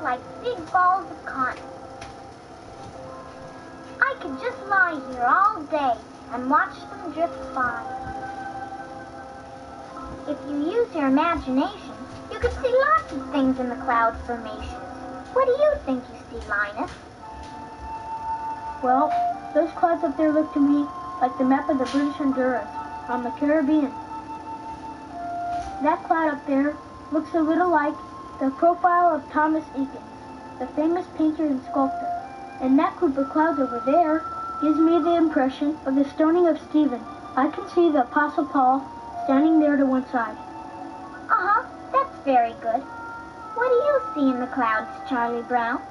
like big balls of cotton. I could just lie here all day and watch them drift by. If you use your imagination, you could see lots of things in the cloud formations. What do you think you see, Linus? Well, those clouds up there look to me like the map of the British Honduras on the Caribbean. That cloud up there looks a little like the profile of Thomas Eakins, the famous painter and sculptor. And that group of clouds over there gives me the impression of the stoning of Stephen. I can see the Apostle Paul standing there to one side. Uh-huh, that's very good. What do you see in the clouds, Charlie Brown?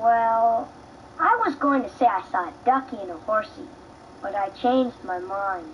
Well, I was going to say I saw a ducky and a horsey, but I changed my mind.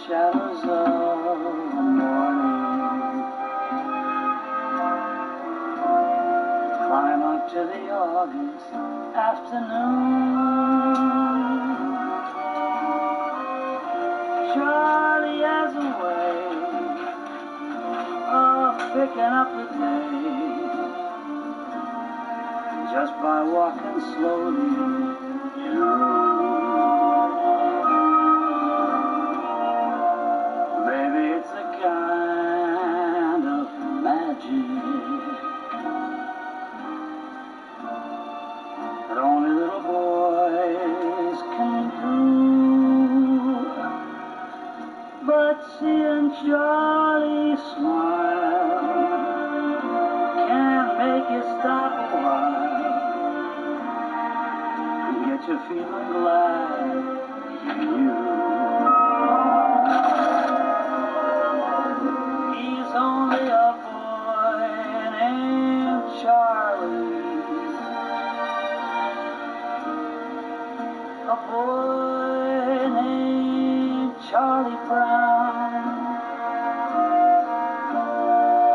Shadows of the morning climb up to the August afternoon. Charlie has a way of picking up the day just by walking slowly through. It's a kind of magic that only little boys can do. But seeing Charlie smile can make you stop a while and get you feeling glad you. Only a boy named Charlie, a boy named Charlie Brown.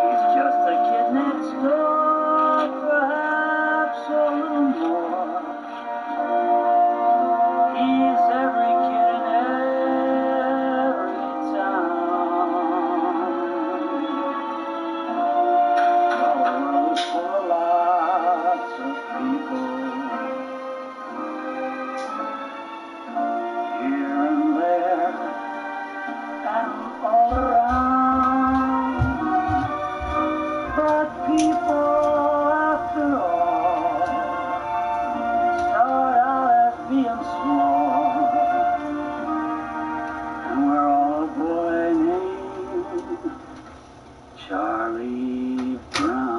He's just a kid next door, perhaps a little more. He's every kid in every town. For lots of people here and there and all around, but people after all start out as being small, and we're all a boy named Charlie Brown.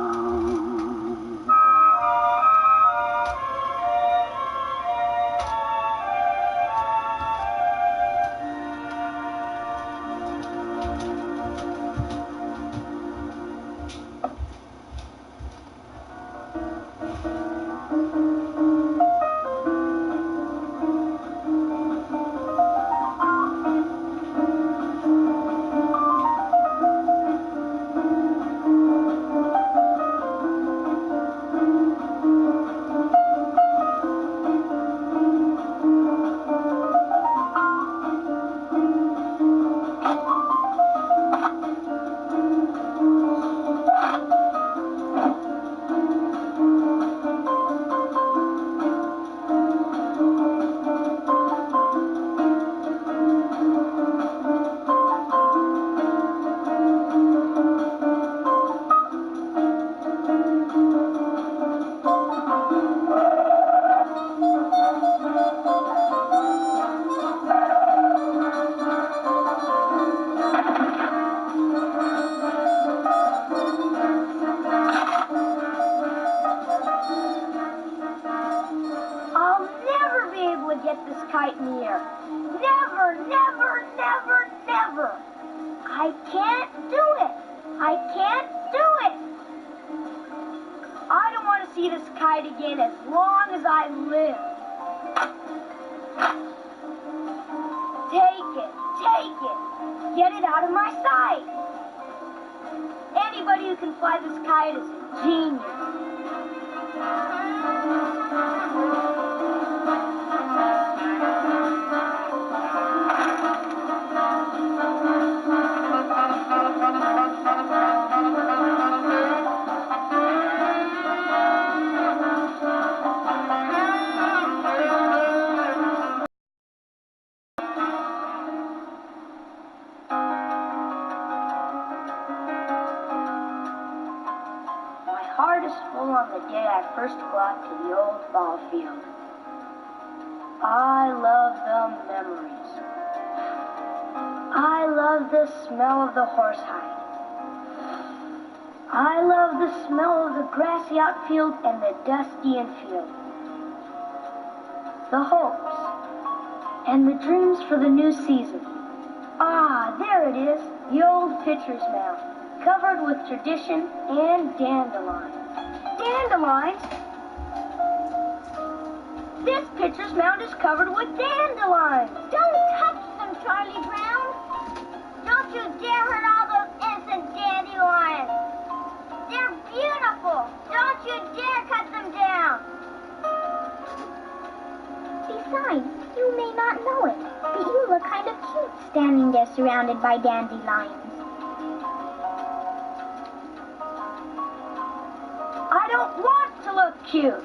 kite again as long as I live. Take it, take it. Get it out of my sight. Anybody who can fly this kite is a genius. On the day I first go out to the old ball field. I love the memories. I love the smell of the horsehide. I love the smell of the grassy outfield and the dusty infield. The hopes and the dreams for the new season. Ah, there it is, the old pitcher's mound, covered with tradition and dandelions. Dandelions? This pitcher's mound is covered with dandelions. Don't touch them, Charlie Brown. Don't you dare hurt all those innocent dandelions. They're beautiful. Don't you dare cut them down. Besides, you may not know it, but you look kind of cute standing there surrounded by dandelions. I don't want to look cute.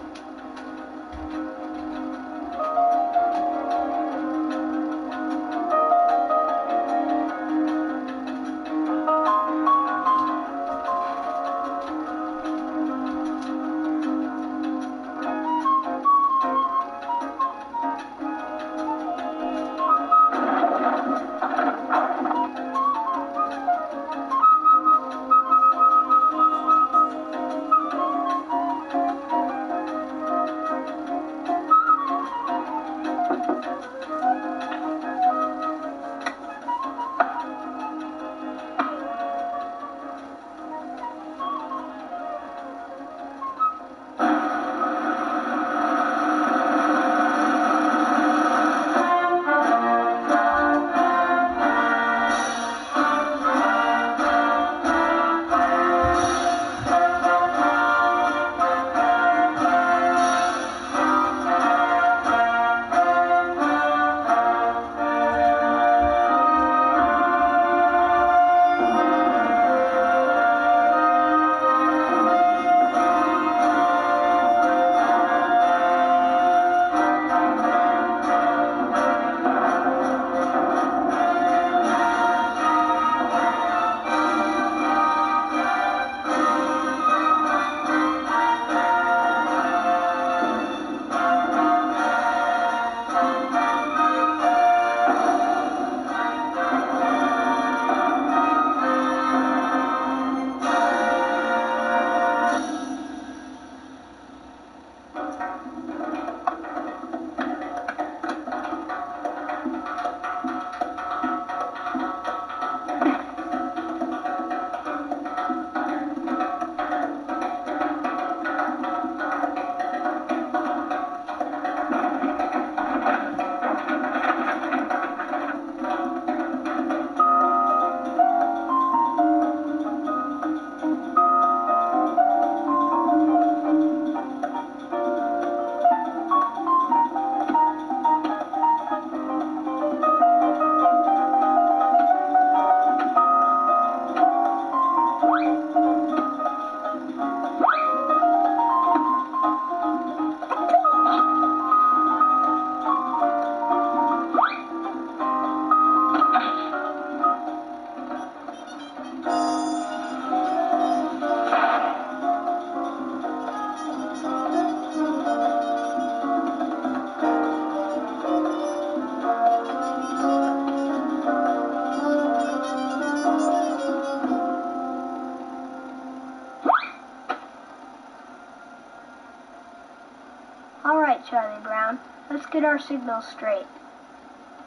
Charlie Brown. Let's get our signals straight.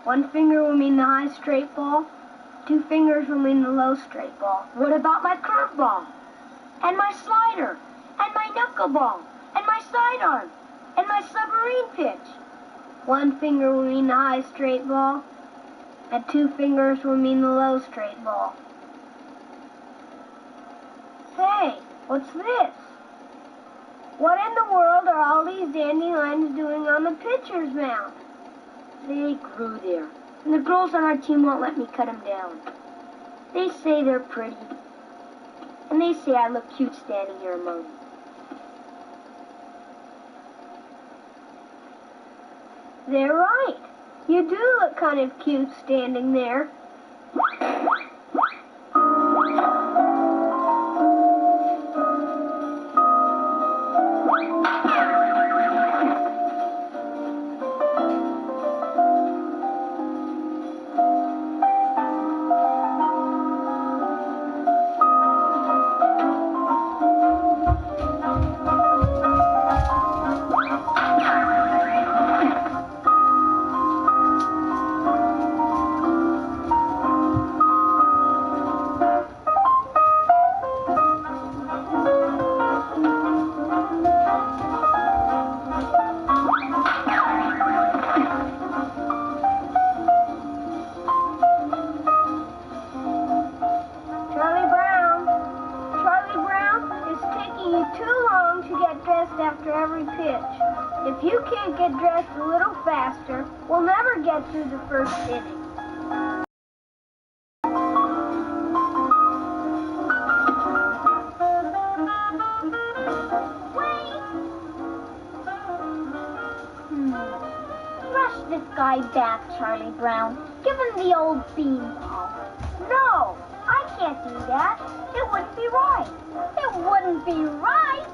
One finger will mean the high straight ball. 2 fingers will mean the low straight ball. What about my curveball? And my slider? And my knuckleball? And my sidearm and my submarine pitch. One finger will mean the high straight ball, and 2 fingers will mean the low straight ball. Hey, what's this? What in the world are all these dandelions doing on the pitcher's mound? They grew there, and the girls on our team won't let me cut them down. They say they're pretty, and they say I look cute standing here among them. They're right. You do look kind of cute standing there. After every pitch. If you can't get dressed a little faster, we'll never get through the first inning. Rush this guy back, Charlie Brown. Give him the old beanball. No, I can't do that. It wouldn't be right. It wouldn't be right.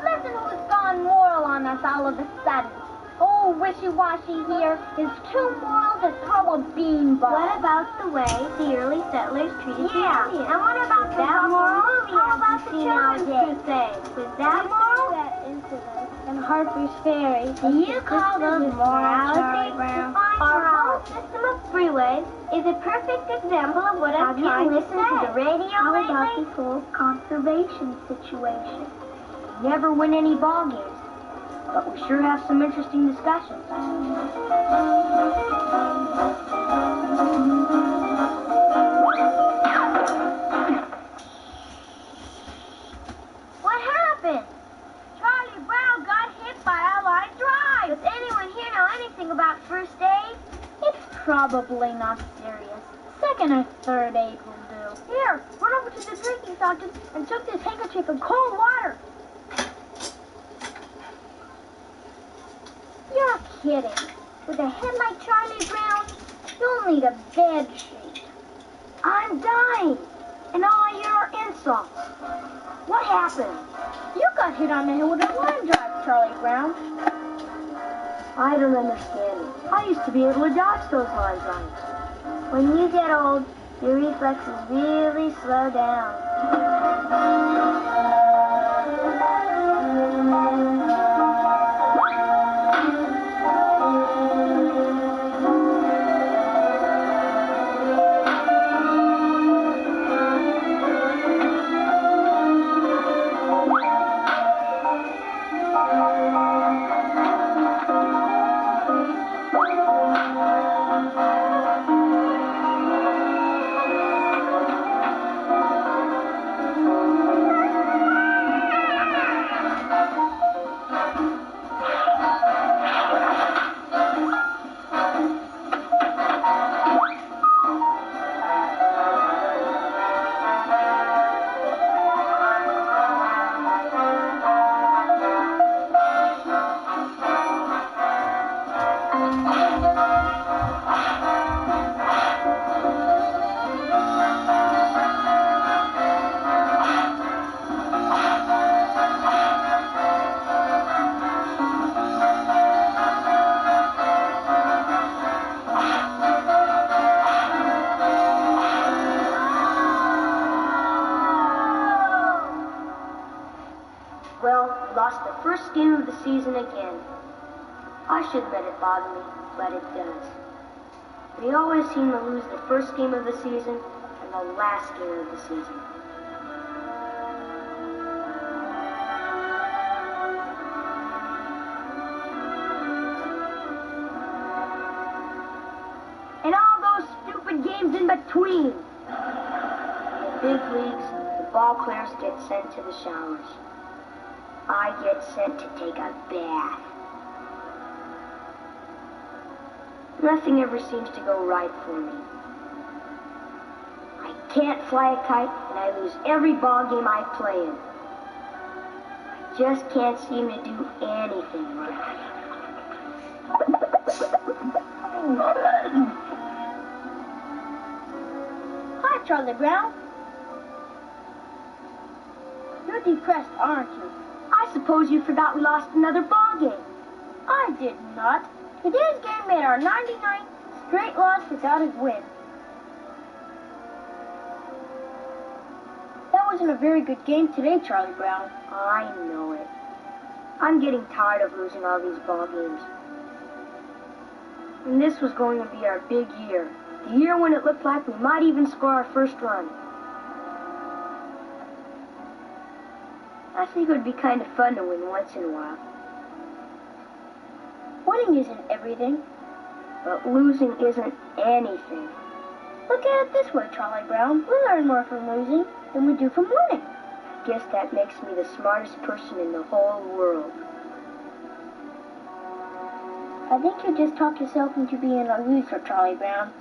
Listen who's gone moral on us all of a sudden. Oh, wishy-washy here is too moral to throw a beanball. What about the way the early settlers treated the Indians? And what about that moral? How about the children's children's crusade? Was that moral? That incident in Harper's Ferry. Do you call those morality? Our whole system of freeways is a perfect example of what I'm trying to say. Have you listened to the radio lately? How about this whole conservation situation? Never win any ball games, but we sure have some interesting discussions. What happened? Charlie Brown got hit by a line drive. Does anyone here know anything about first aid? It's probably not serious. Second or third aid will do. Here, run over to the drinking fountain and soak this handkerchief in cold water. You're kidding. With a head like Charlie Brown, you'll need a bed sheet. I'm dying, and all I hear are insults. What happened? You got hit on the head with a line drive, Charlie Brown. I don't understand it. I used to be able to dodge those lines on it. When you get old, your reflexes really slow down. Lost the first game of the season again. I shouldn't let it bother me, but it does. We always seem to lose the first game of the season and the last game of the season. Queen. In big leagues, the ball players get sent to the showers. I get sent to take a bath. Nothing ever seems to go right for me. I can't fly a kite, and I lose every ball game I play in. I just can't seem to do anything right. Hi, Charlie Brown. You're depressed, aren't you? I suppose you forgot we lost another ball game. I did not. Today's game made our 99th straight loss without a win. That wasn't a very good game today, Charlie Brown. I know it. I'm getting tired of losing all these ball games. And this was going to be our big year. The year when it looked like we might even score our first run. I think it would be kind of fun to win once in a while. Winning isn't everything. But losing isn't anything. Look at it this way, Charlie Brown. We learn more from losing than we do from winning. Guess that makes me the smartest person in the whole world. I think you just talked yourself into being a loser, Charlie Brown.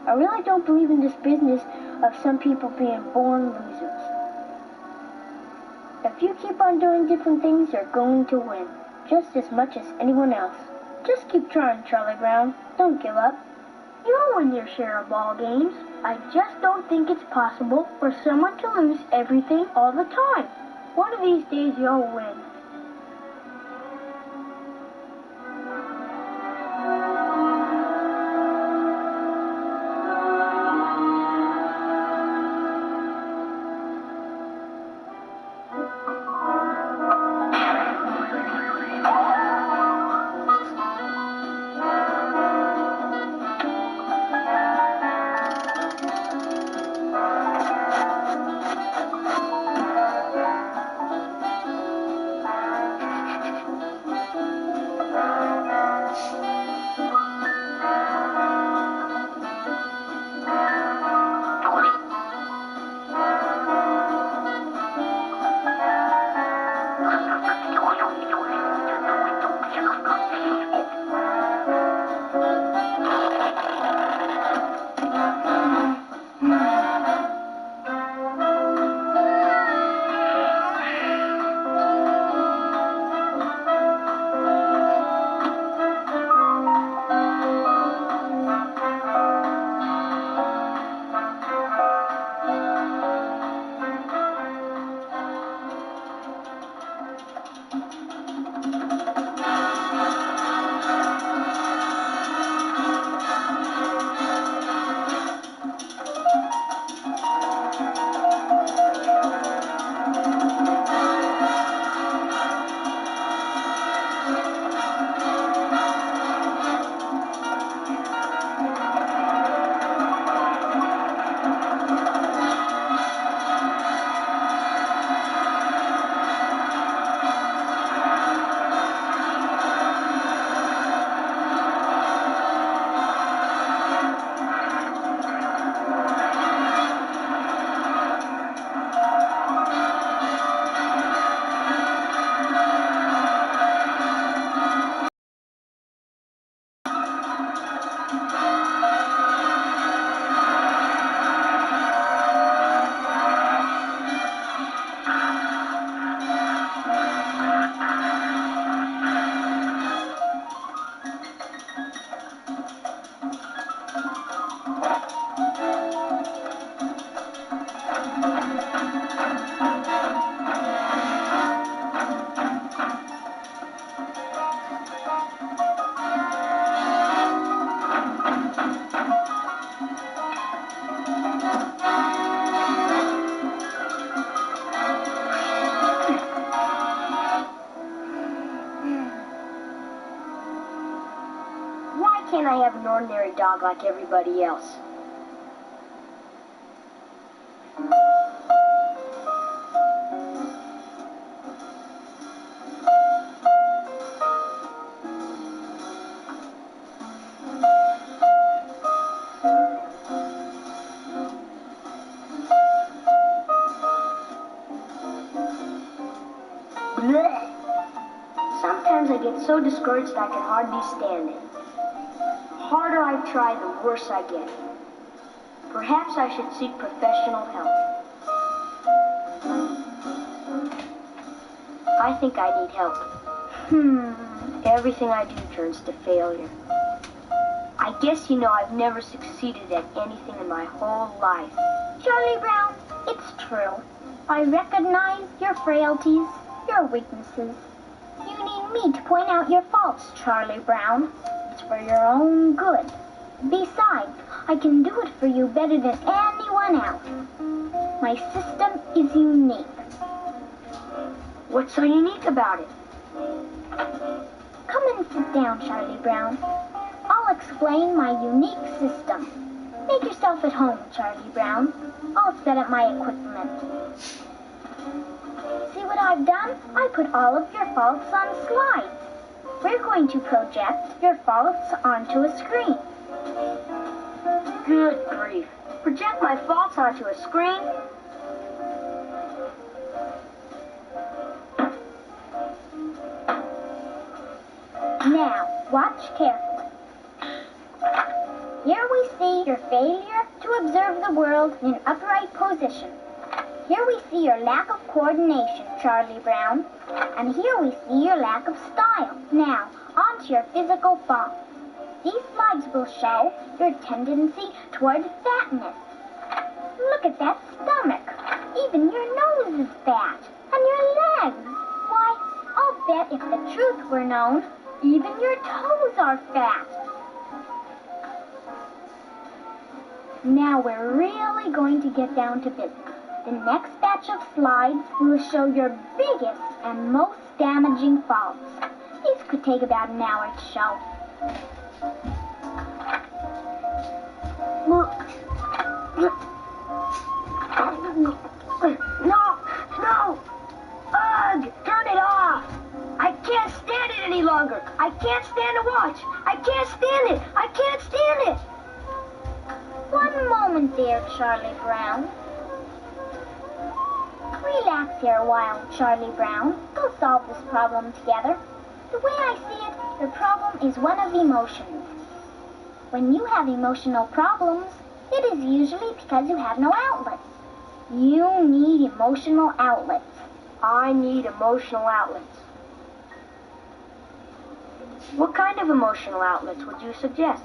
I really don't believe in this business of some people being born losers. If you keep on doing different things, you're going to win, just as much as anyone else. Just keep trying, Charlie Brown. Don't give up. You'll win your share of ball games. I just don't think it's possible for someone to lose everything all the time. One of these days you'll win. Can't I have an ordinary dog like everybody else? get so discouraged I can hardly stand it. The harder I try, the worse I get. Perhaps I should seek professional help. I think I need help. Everything I do turns to failure. I guess you know I've never succeeded at anything in my whole life. Charlie Brown, it's true. I recognize your frailties, your weaknesses. You need me to point out your faults, Charlie Brown. It's for your own good. Besides, I can do it for you better than anyone else. My system is unique. What's so unique about it? Come and sit down, Charlie Brown. I'll explain my unique system. Make yourself at home, Charlie Brown. I'll set up my equipment. See what I've done? I put all of your faults on slides. We're going to project your faults onto a screen. Good grief. Project my faults onto a screen? Now, watch carefully. Here we see your failure to observe the world in an upright position. Here we see your lack of coordination, Charlie Brown. And here we see your lack of style. Now, on to your physical faults. These slides will show your tendency toward fatness. Look at that stomach. Even your nose is fat. And your legs. Why, I'll bet if the truth were known, even your toes are fat. Now we're really going to get down to business. The next batch of slides will show your biggest and most damaging faults. These could take about an hour to show. No! Ugh! Turn it off! I can't stand it any longer! I can't stand to watch! I can't stand it! I can't stand it! One moment there, Charlie Brown. Relax here a while, Charlie Brown. We'll solve this problem together. The way I see it, the problem is one of emotions. When you have emotional problems, it is usually because you have no outlets. You need emotional outlets. I need emotional outlets. What kind of emotional outlets would you suggest?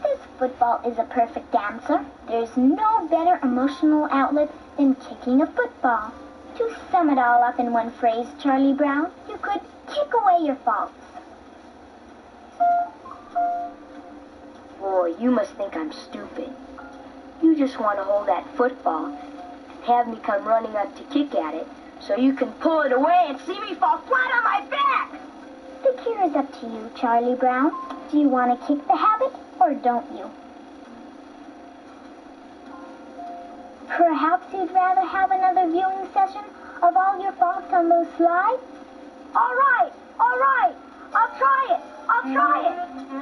This football is a perfect answer. There's no better emotional outlet than kicking a football. To sum it all up in one phrase, Charlie Brown, you could kick away your faults. Boy, you must think I'm stupid. You just want to hold that football, have me come running up to kick at it, so you can pull it away and see me fall flat on my back! The cure is up to you, Charlie Brown. Do you want to kick the habit, or don't you? Perhaps you'd rather have another viewing session of all your faults on those slides? All right. I'll try it.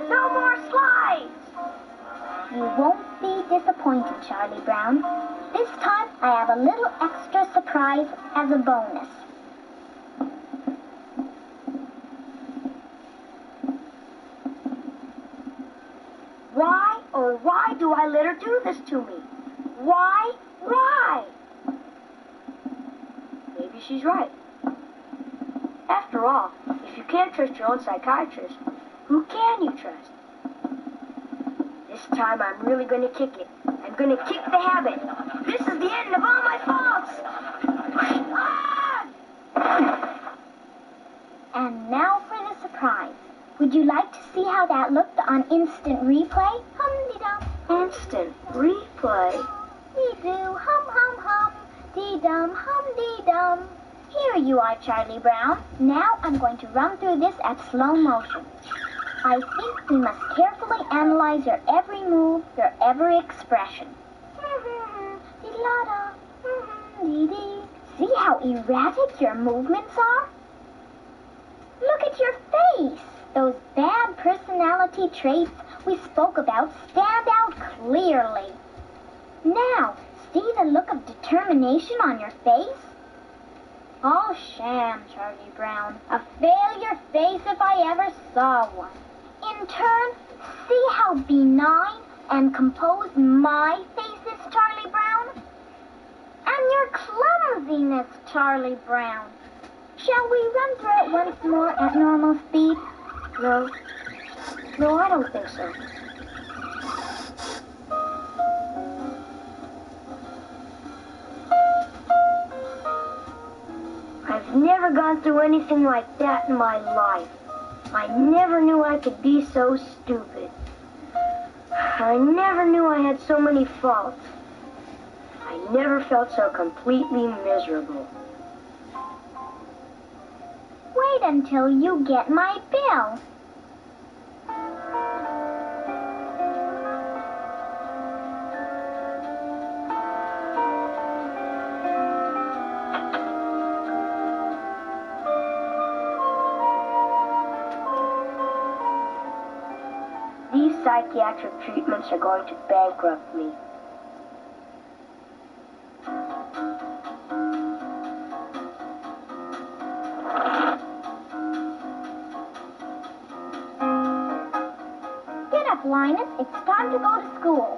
No more slides. You won't be disappointed, Charlie Brown. This time, I have a little extra surprise as a bonus. Why do I let her do this to me? Why? Maybe she's right. After all, if you can't trust your own psychiatrist, who can you trust? This time I'm really going to kick it. I'm going to kick the habit. This is the end of all my faults. And now for the surprise. Would you like to see how that looked on instant replay? Hum-dee-dum. Instant replay? Dee-doo, hum-hum-hum. Dee-dum, hum-dee-dum. Here you are, Charlie Brown. Now I'm going to run through this at slow motion. I think we must carefully analyze your every move, your every expression. Dee-la-da. Dee-dee. See how erratic your movements are? Look at your face. Those bad personality traits we spoke about stand out clearly. Now, see the look of determination on your face? All sham, Charlie Brown. A failure face if I ever saw one. In turn, see how benign and composed my face is, Charlie Brown? And your clumsiness, Charlie Brown. Shall we run through it once more at normal speed? No. No, I don't think so. I've never gone through anything like that in my life. I never knew I could be so stupid. I never knew I had so many faults. I never felt so completely miserable. Wait until you get my bill. These psychiatric treatments are going to bankrupt me. Get up, Linus. It's time to go to school.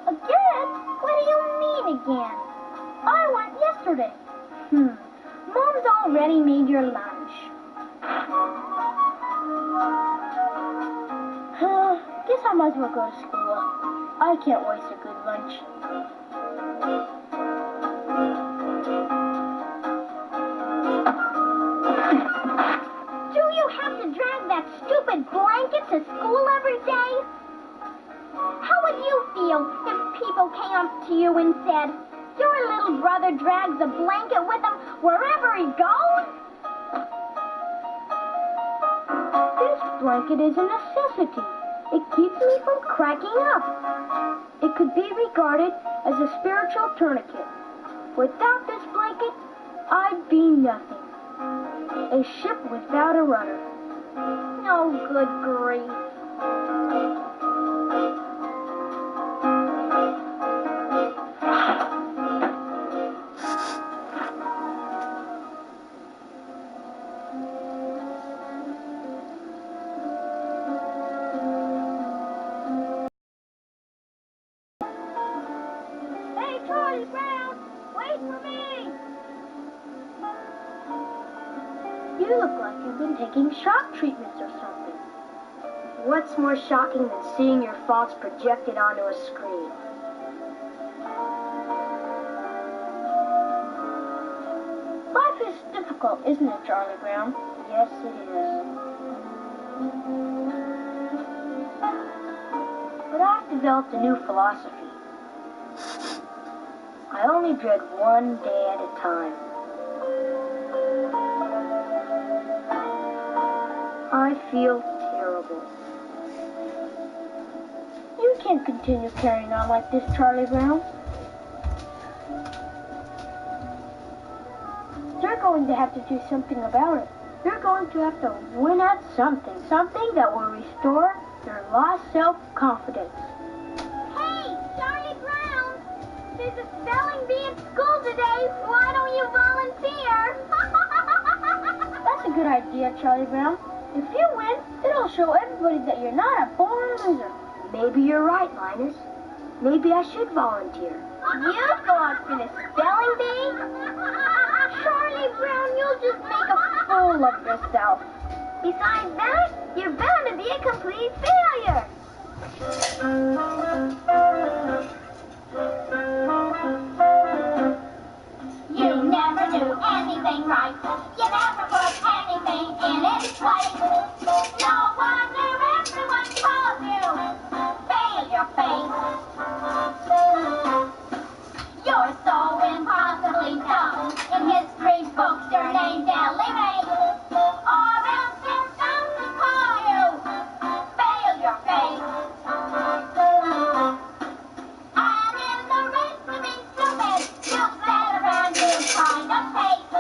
Again? What do you mean again? I went yesterday. Mom's already made your lunch. Guess I might as well go to school. I can't waste a good lunch. Do you have to drag that stupid blanket to school every day? How would you feel if people came up to you and said, your little brother drags a blanket with him wherever he goes? This blanket is a necessity. It keeps me from cracking up. It could be regarded as a spiritual tourniquet. Without this blanket, I'd be nothing. A ship without a rudder. Oh, good grief. Hey, Charlie Brown, wait for me! You look like you've been taking shock treatments or something. What's more shocking than seeing your faults projected onto a screen? Life is difficult, isn't it, Charlie Brown? Yes, it is. But I've developed a new philosophy. I only dread one day at a time. I feel terrible. You can't continue carrying on like this, Charlie Brown. You're going to have to do something about it. You're going to have to win at something. Something that will restore your lost self-confidence. Hey, Charlie Brown! There's a spelling bee at school today. Why don't you volunteer? That's a good idea, Charlie Brown. If you win, it'll show everybody that you're not a born loser. Maybe you're right, Linus. Maybe I should volunteer. You thought for the spelling bee? Charlie Brown, you'll just make a Full of yourself. Besides that, you're bound to be a complete failure. You never do anything right. You never put anything in its place. No wonder everyone calls you failure face. You're so impossibly dumb. In history books, your name elevates. Or else it's dumb to call you failure face. And in the race to be stupid, you sat around you kind of pace.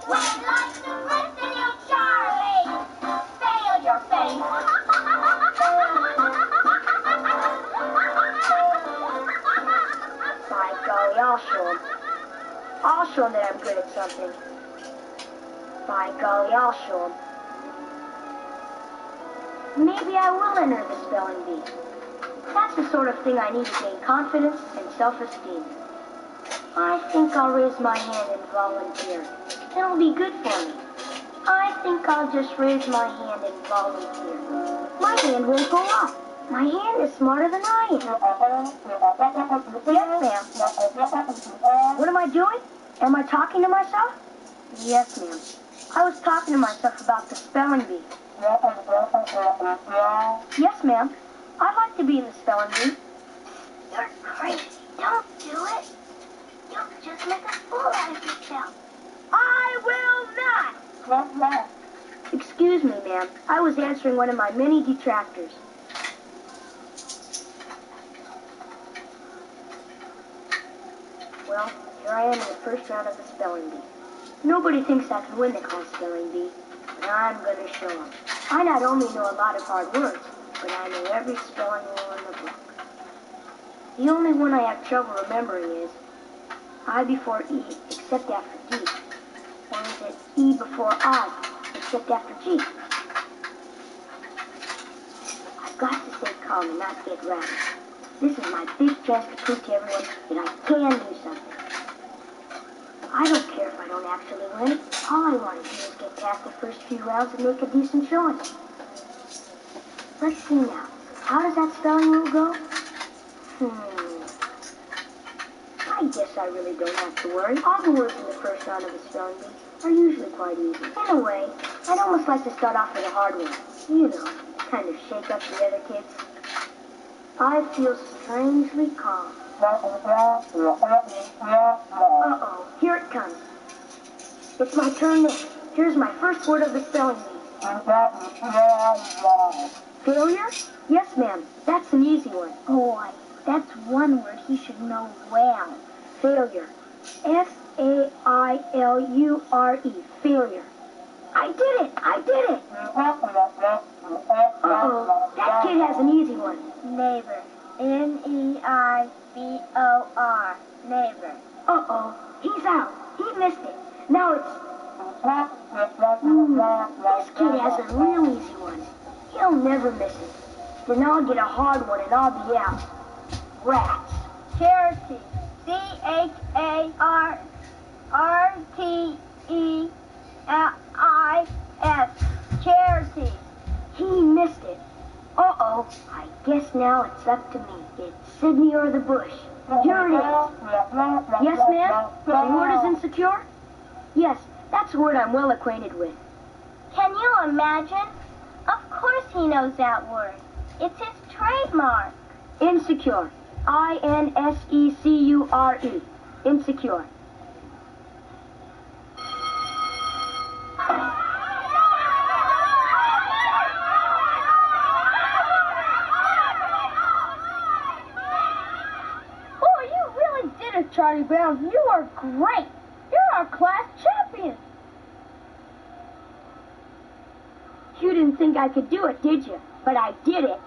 When life's depressing you, Charlie, failure face. show them that I'm good at something. By golly, I'll show them. Maybe I will enter the spelling bee. That's the sort of thing I need to gain confidence and self-esteem. I think I'll raise my hand and volunteer. It'll be good for me. I think I'll just raise my hand and volunteer. My hand won't go up. My hand is smarter than I am. Yes, ma'am. What am I doing? Am I talking to myself? Yes, ma'am. I was talking to myself about the spelling bee. Yes, ma'am. I'd like to be in the spelling bee. You're crazy. Don't do it. You'll just make a fool out of yourself. I will not! Excuse me, ma'am. I was answering one of my many detractors. Well, here I am in the first round of the spelling bee. Nobody thinks I can win the class spelling bee, but I'm going to show them. I not only know a lot of hard words, but I know every spelling rule in the book. The only one I have trouble remembering is I before E, except after D. Or is it E before I, except after G? I've got to stay calm and not get rattled. This is my big chance to prove to everyone that I can do something. I don't care if I don't actually win. All I want to do is get past the first few rounds and make a decent showing. Let's see now. How does that spelling rule go? I guess I really don't have to worry. All the words in the first round of the spelling bee are usually quite easy. In a way, I'd almost like to start off with a hard one. You know, kind of shake up the other kids. I feel strangely calm. Uh-oh, here it comes. It's my turn next. Here's my first word of the spelling bee. Failure? Yes, ma'am. That's an easy one. Boy, that's one word he should know well. Failure. F-A-I-L-U-R-E. Failure. I did it! I did it! Uh-oh. That kid has an easy one. Neighbor. N-E-I-B-O-R. Neighbor. Uh-oh. He's out. He missed it. Now it's... This kid has a real easy one. He'll never miss it. Then I'll get a hard one and I'll be out. Rats. Charity. C-H-A-R-R-T-E-L-I-S. Charity. He missed it. Uh-oh. I guess now it's up to me. It's Sydney or the bush. Here it is. Yes, ma'am? The word is insecure? Yes, that's a word I'm well acquainted with. Can you imagine? Of course he knows that word. It's his trademark. Insecure. I-N-S-E-C-U-R-E. Insecure. Boy, you really did it, Charlie Brown. You are great. You're our class champion. You didn't think I could do it, did you? But I did it.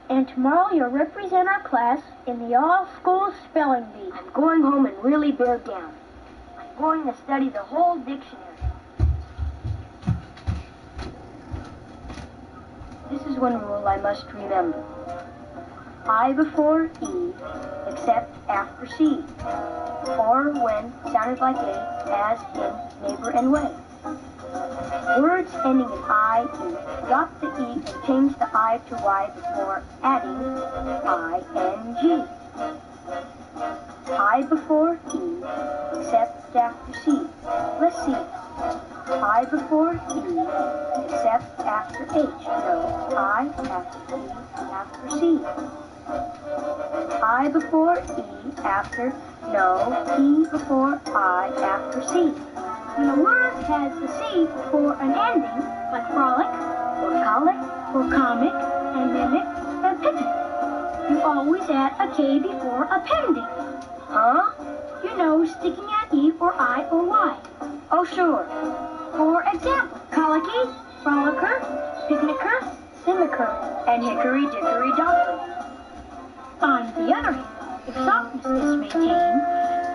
And tomorrow you'll represent our class in the all-school spelling bee. I'm going home and really bear down. I'm going to study the whole dictionary. This is one rule I must remember. I before E, except after C. Or when sounded like A, as in neighbor and way. Words ending in I-E, drop the E and change the I to Y before adding I-N-G. I before E, except after C. Let's see. I before E, except after H. No, I after E, after C. I before E, after, no, E before I, after C. When a word has the C before an ending, like frolic, or colic, or comic, and mimic, and picnic, you always add a K before appending. Huh? You know, sticking at E or I or Y. Oh, sure. For example, colicky, frolicker, picnicker, simicker, and hickory-dickory-docker. On the other hand, if softness is maintained,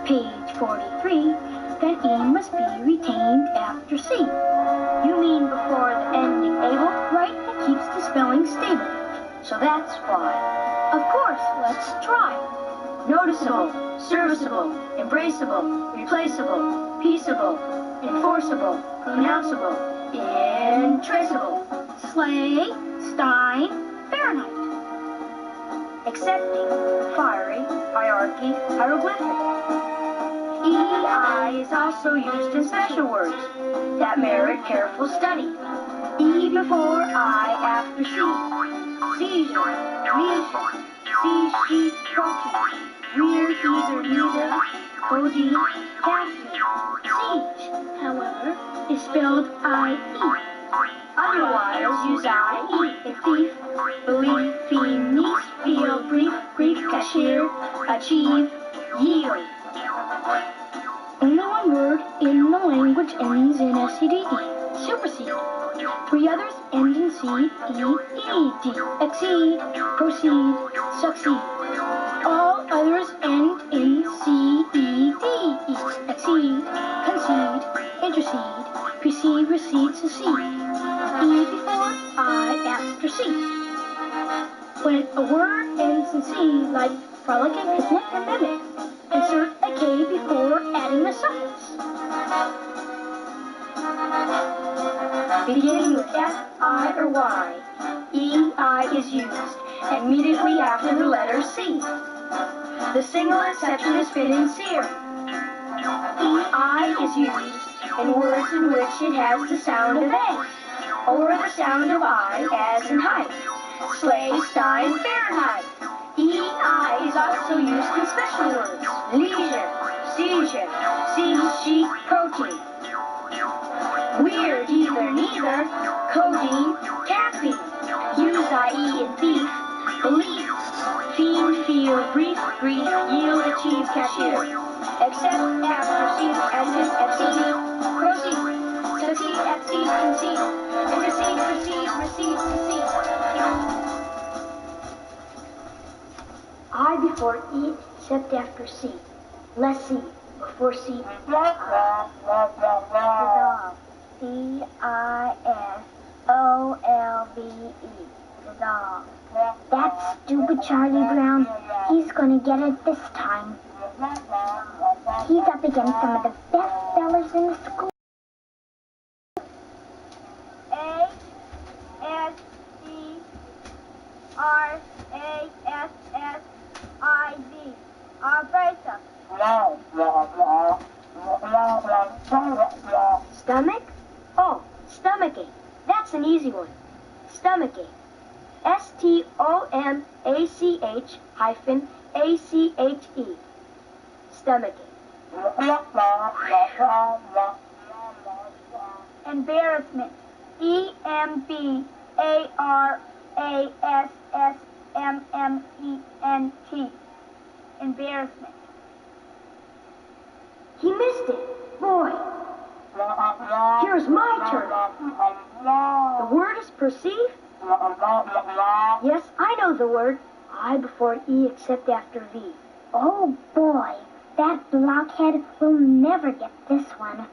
page 43, then E must be retained after C. You mean before the ending able? Right? That keeps the spelling stable. So that's why. Of course, let's try. Noticeable, serviceable, embraceable, replaceable, peaceable, enforceable, pronounceable, intraceable. Sleigh, Stein, Fahrenheit. Accepting, fiery, hierarchy, hieroglyphic. EI is also used in special words that merit careful study. E before I after C. Seizure, leisure, see, sheet, protein, weird, either, neither, codeine, captain, siege, However, is spelled I-E. otherwise use I-E, a thief, believe, fiend, niece, feel, brief, grief, cashier, achieve, yield. Only one word in the language ends in SEDE, supersede. 3 others end in C-E-E-D, exceed, proceed, succeed. All others end in C-E-D-E, exceed, concede, intercede, precede, recede, secede. E before, I after C. When a word ends in C, like frolic and picnic and mimic, insert a K before adding the suffix. Beginning with F, I, or Y, EI is used immediately after the letter C. The single exception is financier. EI is used in words in which it has the sound of A, or the sound of I, as in height. Sleigh, Stein, Fahrenheit. EI is also used in special words. Leisure, seizure, see, sheet, protein. Weird, either, neither, codeine, caffeine. Use IE in thief, belief, fiend, feel, brief, grief, yield, achieve, cashier. Accept, after, proceed, exit, exceed, proceed, succeed, exceed, concede, intercede, proceed, receive, succeed. I before E except after C. Less C before C. Dissolve. D-I-S-O-L-V-E. Dissolve. That stupid Charlie Brown, he's gonna get it this time. He's up against some of the best spellers in the school. A-S-C-R-A-S-S-I-D. Abrasive. Stomach? Oh, stomachache. That's an easy one. Stomachache. S-T-O-M-A-C-H-A-C-H-E. Stomachache. Embarrassment. E-M-B-A-R-A-S-S-M-M-E-N-T. Embarrassment. He missed it. Boy. Here's my turn. The word is perceive? Yes, I know the word. I before E except after V. Oh boy, that blockhead will never get this one.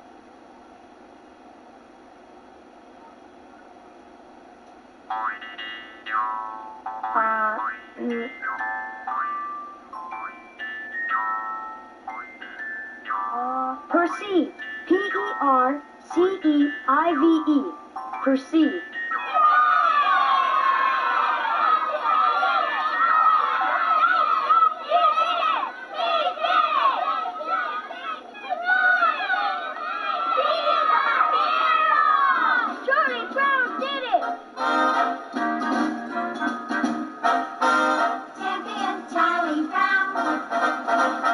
Perceive. P-E-R-C-E-I-V-E. Perceive. Charlie Brown did it! Champion Charlie Brown,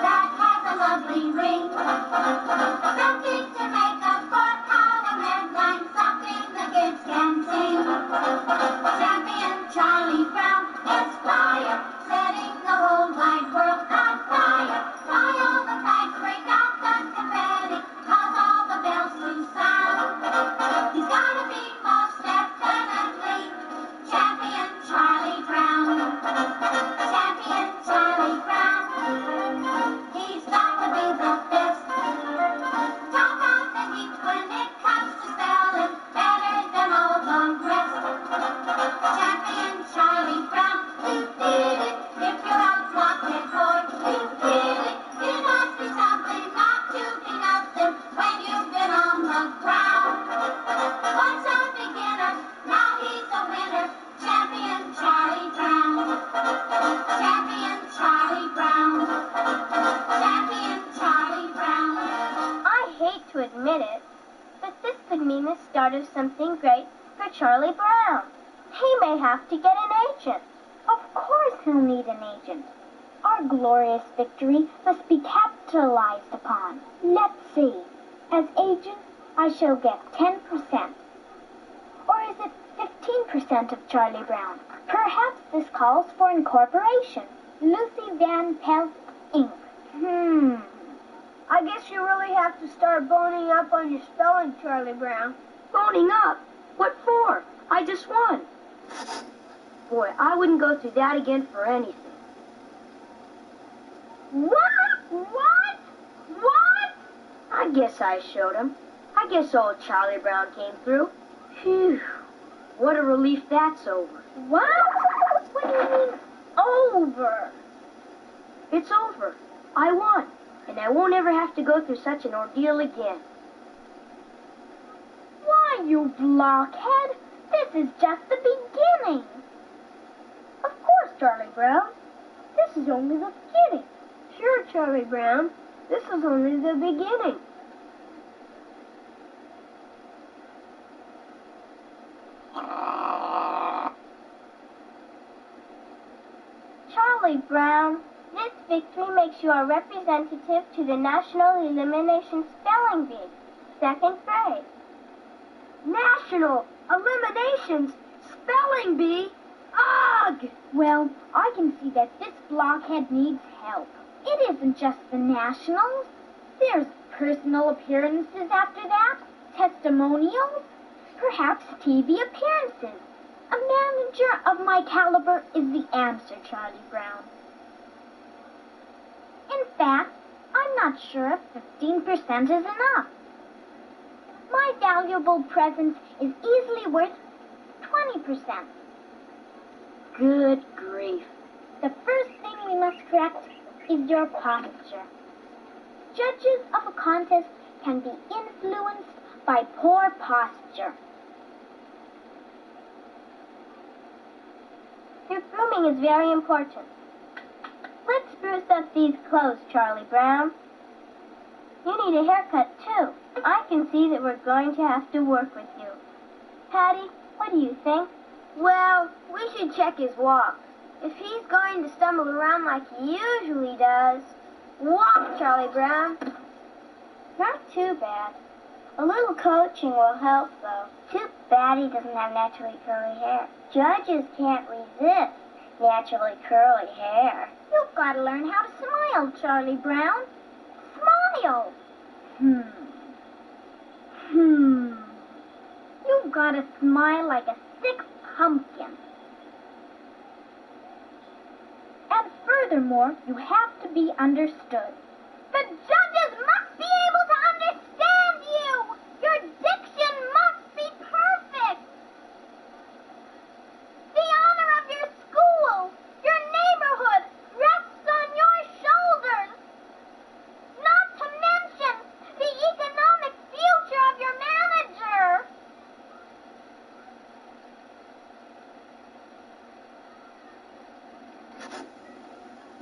that has a lovely ring. Something to make up for how the headline something the kids can sing. start of something great for Charlie Brown. He may have to get an agent. Of course he'll need an agent. Our glorious victory must be capitalized upon. Let's see. As agent, I shall get 10%. Or is it 15% of Charlie Brown? Perhaps this calls for incorporation. Lucy Van Pelt, Inc. I guess you really have to start boning up on your spelling, Charlie Brown. Boning up? What for? I just won. Boy, I wouldn't go through that again for anything. What? I guess I showed him. I guess old Charlie Brown came through. Phew. What a relief that's over. What? What do you mean, over? It's over. I won. And I won't ever have to go through such an ordeal again. Why, you blockhead? This is just the beginning. Of course, Charlie Brown. This is only the beginning. Sure, Charlie Brown. This is only the beginning. Charlie Brown, this victory makes you a representative to the National Elimination Spelling Bee, 2nd grade. National Eliminations Spelling Bee? Ugh! Well, I can see that this blockhead needs help. It isn't just the Nationals. There's personal appearances after that, testimonials, perhaps TV appearances. A manager of my caliber is the answer, Charlie Brown. In fact, I'm not sure if 15% is enough. My valuable presence is easily worth 20%. Good grief. The first thing we must correct is your posture. Judges of a contest can be influenced by poor posture. Your grooming is very important. Let's spruce up these clothes, Charlie Brown. You need a haircut, too. I can see that we're going to have to work with you. Patty, what do you think? Well, we should check his walk. If he's going to stumble around like he usually does, walk, Charlie Brown. Not too bad. A little coaching will help, though. Too bad he doesn't have naturally curly hair. Judges can't resist naturally curly hair. You've got to learn how to smile, Charlie Brown. Smile. You've got to smile like a sick pumpkin. And furthermore, you have to be understood. The judges must be able to understand you. Your diction must be perfect. The honor of your school, your neighborhood, rests on your shoulders. Not to mention the economic future of your manager.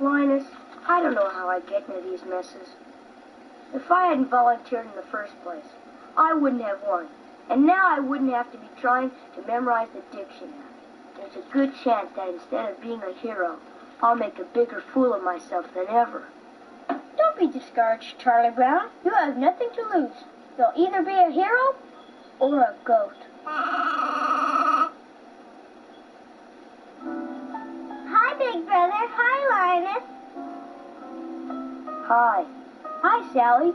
Linus, I don't know how I get into these messes. If I hadn't volunteered in the first place, I wouldn't have won. And now I wouldn't have to be trying to memorize the dictionary. There's a good chance that instead of being a hero, I'll make a bigger fool of myself than ever. Don't be discouraged, Charlie Brown. You have nothing to lose. You'll either be a hero or a goat. Hi, Big Brother. Hi, Linus. Hi. Hi, Sally.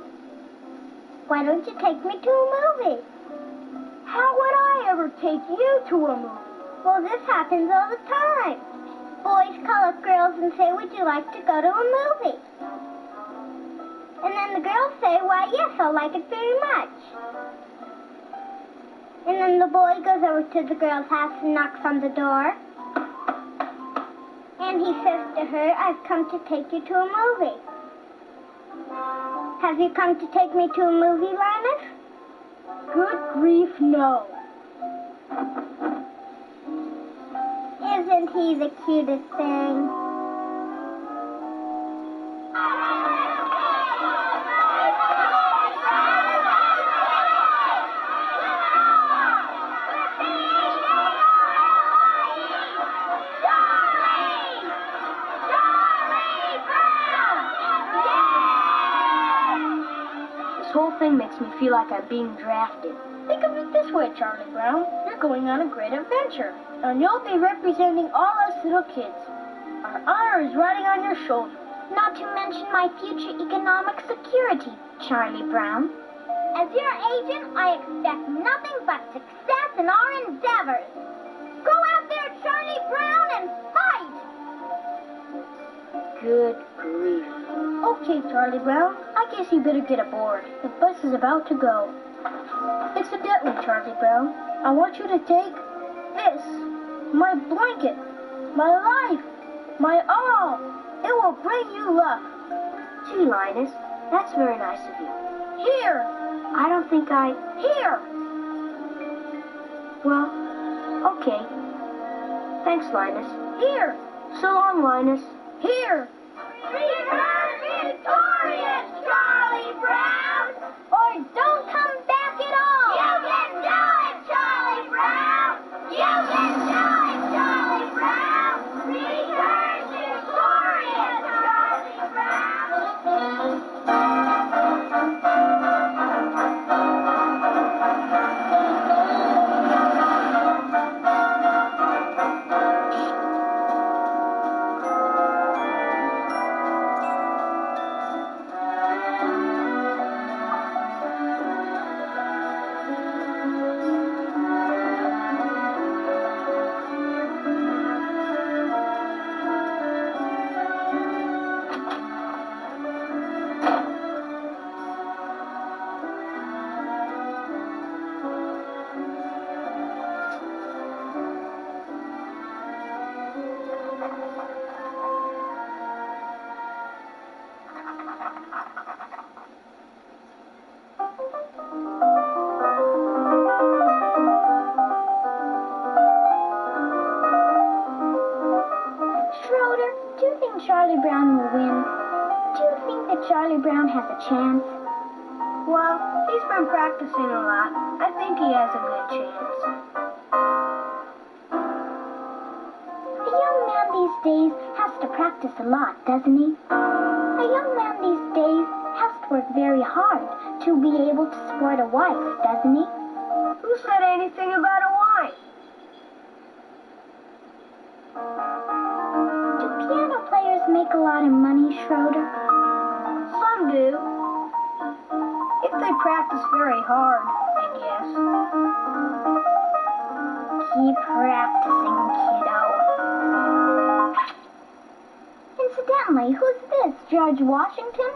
Why don't you take me to a movie? How would I ever take you to a movie? Well, this happens all the time. Boys call up girls and say, would you like to go to a movie? And then the girls say, why, yes, I'll like it very much. And then the boy goes over to the girl's house and knocks on the door. And he says to her, I've come to take you to a movie. Have you come to take me to a movie, Linus? Good grief, no. Isn't he the cutest thing? thing makes me feel like I'm being drafted. Think of it this way, Charlie Brown. You're going on a great adventure, and you'll be representing all us little kids. Our honor is riding on your shoulders. Not to mention my future economic security, Charlie Brown. As your agent, I expect nothing but success in our endeavors. Go out there, Charlie Brown, and fight! Good grief. Okay, Charlie Brown, I guess you better get aboard. The bus is about to go. Incidentally, Charlie Brown, I want you to take this, my blanket, my life, my all. It will bring you luck. Gee, Linus, that's very nice of you. Here. I don't think I... Here. Well, okay. Thanks, Linus. Here. So long, Linus. Here. Return victorious, Charlie Brown! Or don't come back at all! You can do it, Charlie Brown! You can do it, Charlie Brown! Return victorious, Charlie Brown! Schroeder, do you think Charlie Brown will win? Do you think that Charlie Brown has a chance? Well, he's been practicing a lot. I think he has a good chance. A young man these days has to practice a lot, doesn't he? A young man these days has to work very hard to be able to support a wife, doesn't he? Who said anything about a wife? Do piano players make a lot of money, Schroeder? Some do. If they practice very hard, I guess. Keep practicing, kiddo. Incidentally, who's this, George Washington?